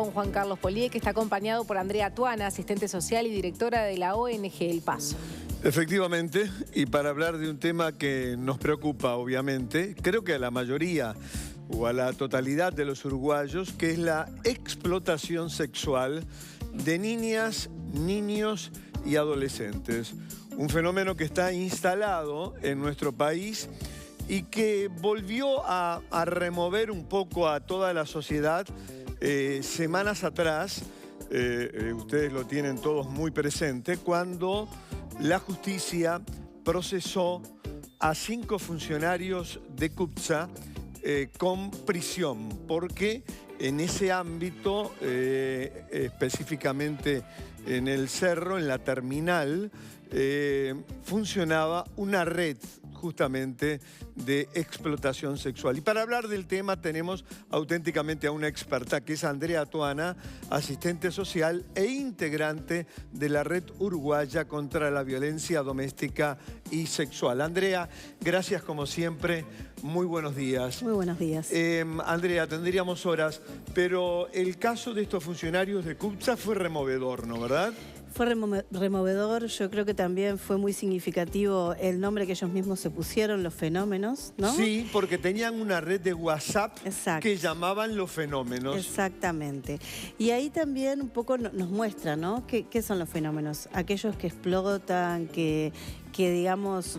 Con Juan Carlos Polié, que está acompañado por Andrea Tuana, asistente social y directora de la ONG El Paso. Efectivamente, y para hablar de un tema que nos preocupa, obviamente, creo que a la mayoría o a la totalidad de los uruguayos, que es la explotación sexual de niñas, niños y adolescentes. Un fenómeno que está instalado en nuestro país y que volvió a remover un poco a toda la sociedad semanas atrás. Ustedes lo tienen todos muy presente, cuando la justicia procesó a 5 funcionarios de CUPSA con prisión, porque en ese ámbito, específicamente en el Cerro, en la terminal, funcionaba una red justamente de explotación sexual. Y para hablar del tema tenemos auténticamente a una experta, que es Andrea Tuana, asistente social e integrante de la Red Uruguaya contra la Violencia Doméstica y Sexual. Andrea, gracias como siempre, muy buenos días. Muy buenos días. Andrea, tendríamos horas, pero el caso de estos funcionarios de CUPSA fue removedor, ¿no, verdad? Fue removedor, yo creo que también fue muy significativo el nombre que ellos mismos se pusieron, los fenómenos, ¿no? Sí, porque tenían una red de WhatsApp. Exacto. Que llamaban los fenómenos. Exactamente. Y ahí también un poco nos muestra, ¿no? ¿Qué son los fenómenos? Aquellos que explotan, que digamos,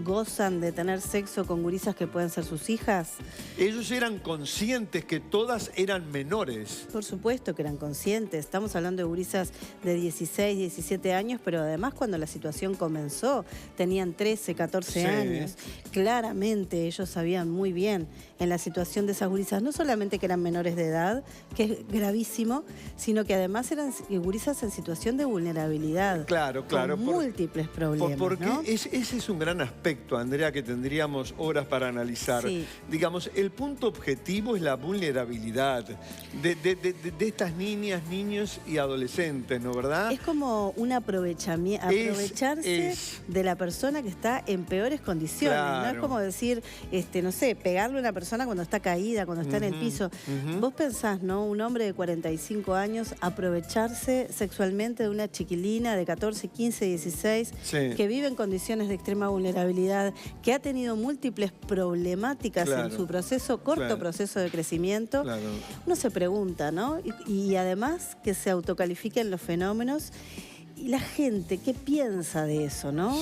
gozan de tener sexo con gurisas que pueden ser sus hijas. Ellos eran conscientes que todas eran menores. Por supuesto que eran conscientes. Estamos hablando de gurisas de 16, 17 años, pero además cuando la situación comenzó, tenían 13, 14 años. Claramente ellos sabían muy bien en la situación de esas gurisas, no solamente que eran menores de edad, que es gravísimo, sino que además eran gurisas en situación de vulnerabilidad. Claro. Con múltiples problemas, porque ¿no? ese es un gran aspecto, Andrea, que tendríamos horas para analizar. Sí. Digamos, el punto objetivo es la vulnerabilidad de estas niñas, niños y adolescentes, ¿no, verdad? Es como un aprovecharse de la persona que está en peores condiciones. Claro. No es como decir, no sé, pegarle a una persona cuando está caída, cuando está en el piso. Vos pensás, ¿no? Un hombre de 45 años aprovecharse sexualmente de una chiquilina de 14, 15, 16, que vive en condiciones de extrema vulnerabilidad, que ha tenido múltiples problemáticas en su corto proceso de crecimiento. Uno se pregunta, ¿no? Y además que se autocalifiquen los fenómenos. Y la gente, ¿qué piensa de eso, no?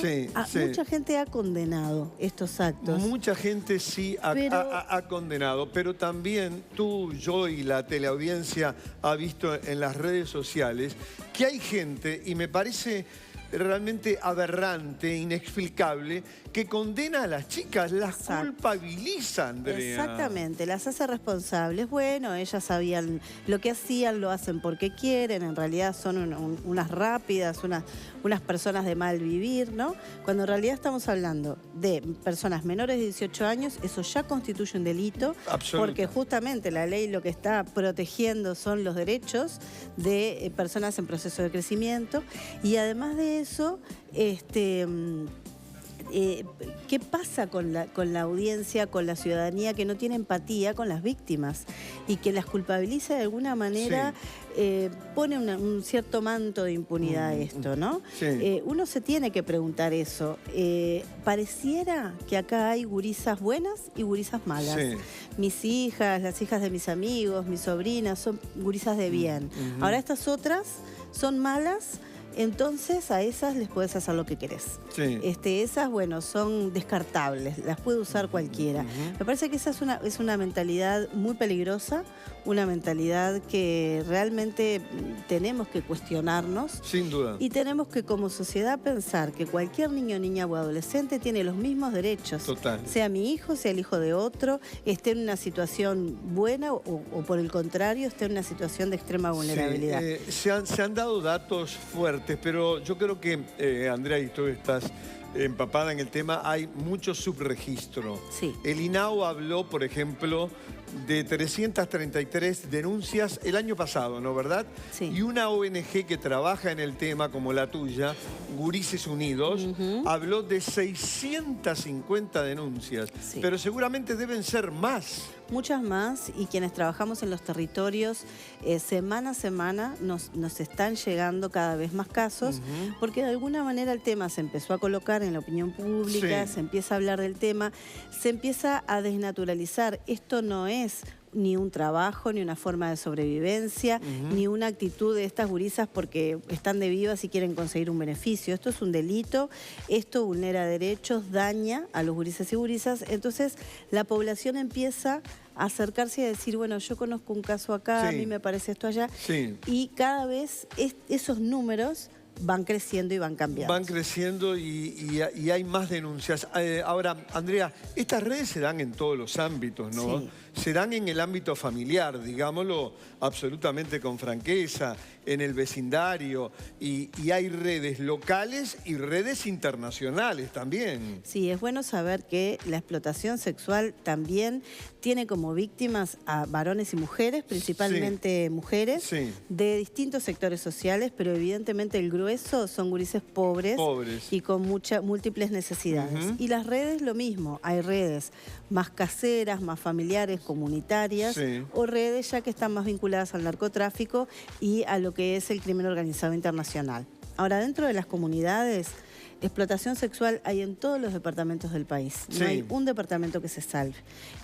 Mucha gente ha condenado estos actos. Mucha gente sí ha condenado, pero también tú, yo y la teleaudiencia ha visto en las redes sociales que hay gente, y me parece realmente aberrante, inexplicable, que condena a las chicas, las culpabiliza, Andrea. Exactamente, las hace responsables. Bueno, ellas sabían lo que hacían, lo hacen porque quieren, en realidad son unas rápidas, unas personas de mal vivir, ¿no? Cuando en realidad estamos hablando de personas menores de 18 años, eso ya constituye un delito, porque justamente la ley lo que está protegiendo son los derechos de personas en proceso de crecimiento, y además de eso, ¿qué pasa con la audiencia, con la ciudadanía que no tiene empatía con las víctimas y que las culpabiliza de alguna manera? Pone un cierto manto de impunidad a esto, ¿no? Uno se tiene que preguntar eso. Pareciera que acá hay gurisas buenas y gurisas malas. Mis hijas, las hijas de mis amigos, mis sobrinas, son gurisas de bien. Ahora estas otras son malas. Entonces a esas les puedes hacer lo que querés. Esas, bueno, son descartables, las puede usar cualquiera. Me parece que esa es una mentalidad muy peligrosa, una mentalidad que realmente tenemos que cuestionarnos. Sin duda. Y tenemos que como sociedad pensar que cualquier niño, niña o adolescente tiene los mismos derechos. Total. Sea mi hijo, sea el hijo de otro, esté en una situación buena o por el contrario, esté en una situación de extrema vulnerabilidad. Se han dado datos fuertes, pero yo creo que, Andrea, y tú estás empapada en el tema, hay mucho subregistro. El INAO habló, por ejemplo, de 333 denuncias el año pasado, ¿no, verdad? Y una ONG que trabaja en el tema, como la tuya, Gurises Unidos, habló de 650 denuncias, pero seguramente deben ser más. muchas más, y quienes trabajamos en los territorios, semana a semana nos están llegando cada vez más casos, porque de alguna manera el tema se empezó a colocar en la opinión pública, se empieza a hablar del tema, se empieza a desnaturalizar. Esto no es ni un trabajo, ni una forma de sobrevivencia, ni una actitud de estas gurisas porque están de vivas y quieren conseguir un beneficio. Esto es un delito, esto vulnera derechos, daña a los gurises y gurisas. Entonces la población empieza a acercarse y a decir, bueno, yo conozco un caso acá, a mí me parece esto allá, y cada vez esos números van creciendo y van cambiando. Van creciendo y hay más denuncias. Ahora, Andrea, estas redes se dan en todos los ámbitos, ¿no? Sí. Se dan en el ámbito familiar, digámoslo absolutamente con franqueza, en el vecindario, y hay redes locales y redes internacionales también. Sí, es bueno saber que la explotación sexual también tiene como víctimas a varones y mujeres, principalmente mujeres, de distintos sectores sociales, pero evidentemente el grueso son gurises pobres. Y con múltiples necesidades. Y las redes lo mismo, hay redes más caseras, más familiares, comunitarias, o redes ya que están más vinculadas al narcotráfico y a lo que es el crimen organizado internacional. Ahora, dentro de las comunidades, explotación sexual hay en todos los departamentos del país. No hay un departamento que se salve.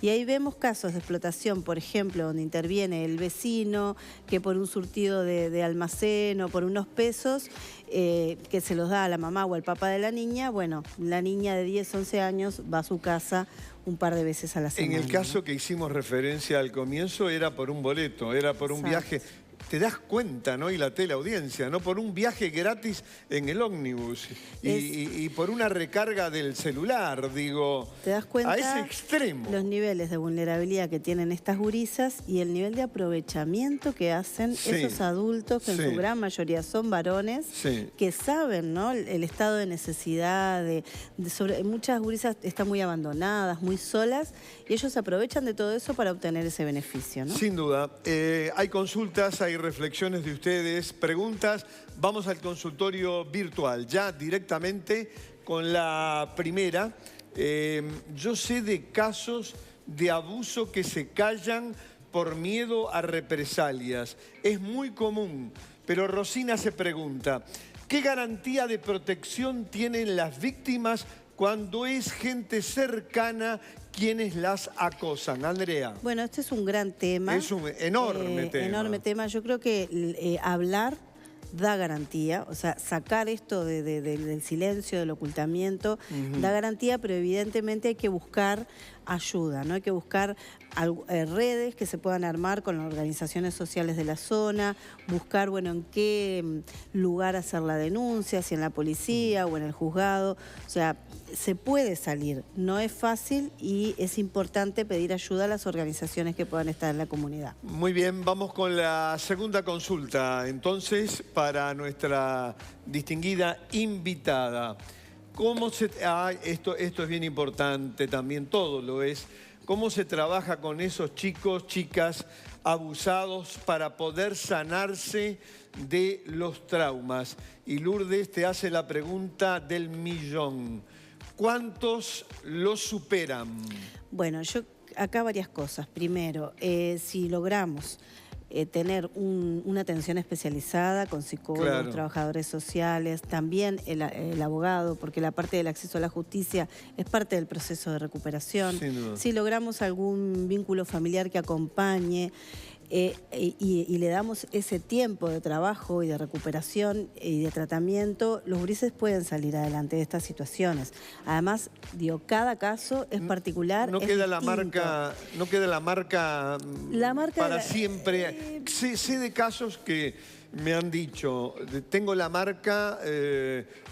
Y ahí vemos casos de explotación, por ejemplo, donde interviene el vecino, que por un surtido de almacén o por unos pesos, que se los da a la mamá o al papá de la niña, bueno, la niña de 10, 11 años va a su casa un par de veces a la semana. En el caso que hicimos referencia al comienzo, era por un boleto, era por un viaje. Te das cuenta, ¿no? Y la teleaudiencia, ¿no? Por un viaje gratis en el ómnibus y por una recarga del celular, digo. Te das cuenta a ese extremo. Los niveles de vulnerabilidad que tienen estas gurisas y el nivel de aprovechamiento que hacen esos adultos, que en su gran mayoría son varones, que saben, ¿no? El estado de necesidad, muchas gurisas están muy abandonadas, muy solas, y ellos aprovechan de todo eso para obtener ese beneficio, ¿no? Sin duda. Hay consultas, hay reflexiones de ustedes, preguntas. Vamos al consultorio virtual, ya directamente con la primera. Yo sé de casos de abuso que se callan por miedo a represalias. Es muy común, pero Rosina se pregunta, ¿qué garantía de protección tienen las víctimas cuando es gente cercana quienes las acosan? Andrea. Bueno, este es un gran tema. Es un enorme tema. Enorme tema. Yo creo que hablar da garantía, o sea, sacar esto del silencio, del ocultamiento, da garantía, pero evidentemente hay que buscar ayuda, ¿no? Hay que buscar redes que se puedan armar con las organizaciones sociales de la zona, buscar, bueno, en qué lugar hacer la denuncia, si en la policía o en el juzgado. O sea, se puede salir, no es fácil y es importante pedir ayuda a las organizaciones que puedan estar en la comunidad. Muy bien, vamos con la segunda consulta, entonces, para nuestra distinguida invitada. Esto es bien importante también, todo lo es. ¿Cómo se trabaja con esos chicos, chicas abusados para poder sanarse de los traumas? Y Lourdes te hace la pregunta del millón. ¿Cuántos lo superan? Bueno, acá varias cosas. Primero, si logramos tener una atención especializada con psicólogos, trabajadores sociales, también el abogado, porque la parte del acceso a la justicia es parte del proceso de recuperación. Si logramos algún vínculo familiar que acompañe y le damos ese tiempo de trabajo y de recuperación y de tratamiento, los gurises pueden salir adelante de estas situaciones. Además, digo, cada caso es particular. No queda la marca para siempre. Sé de casos que me han dicho, tengo la marca,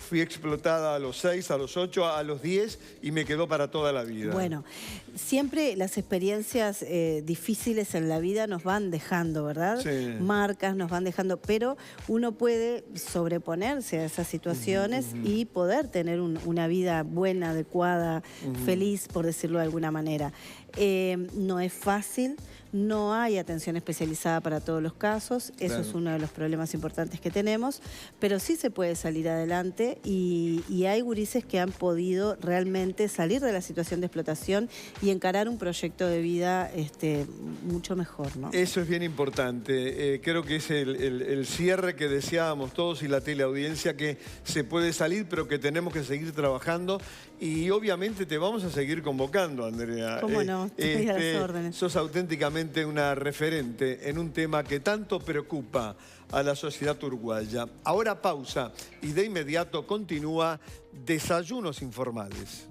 fui explotada a los 6, a los 8, a los 10 y me quedó para toda la vida. Bueno, siempre las experiencias difíciles en la vida nos van dejando, ¿verdad? Marcas nos van dejando, pero uno puede sobreponerse a esas situaciones y poder tener una vida buena, adecuada, feliz, por decirlo de alguna manera. No es fácil. No hay atención especializada para todos los casos, eso es uno de los problemas importantes que tenemos, pero sí se puede salir adelante y hay gurises que han podido realmente salir de la situación de explotación y encarar un proyecto de vida mucho mejor, ¿no? Eso es bien importante, creo que es el cierre que deseábamos todos y la teleaudiencia, que se puede salir pero que tenemos que seguir trabajando y obviamente te vamos a seguir convocando, Andrea. ¿Cómo no? Estoy a las órdenes. Sos auténticamente una referente en un tema que tanto preocupa a la sociedad uruguaya. Ahora pausa y de inmediato continúa Desayunos Informales.